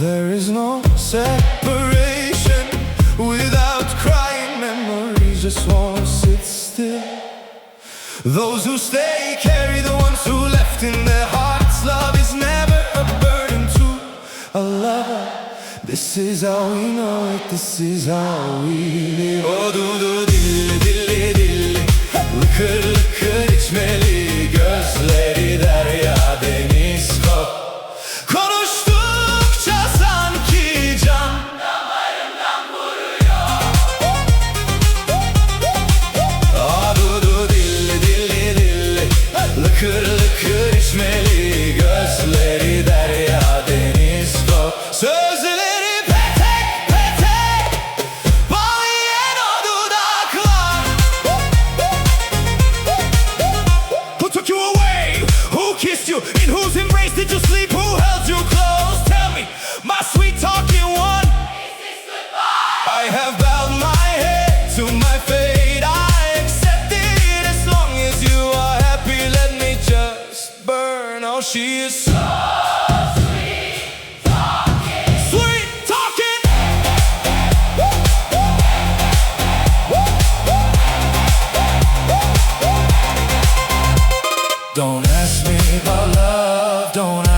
There is no separation without crying. Memories just won't sit still. Those who stay carry the ones who left in their hearts. Love is never a burden to a lover. This is how we know it, this is how we live. O dudu dilli dilli dilli, lıkır lıkır içmeli, gözleri derya deniz kop. Konuştukça sanki can damarımdan vuruyor. O dudu dilli dilli dilli, lıkır lıkır içmeli, gözleri derya deniz kop. Sözleri in whose embrace did you sleep? Who held you close? Tell me, my sweet talking one. Is this goodbye? I have bowed my head to my fate. I accepted it as long as you are happy. Let me just burn. Oh, she is so sweet talking. Sweet talking. Don't ask me about love, don't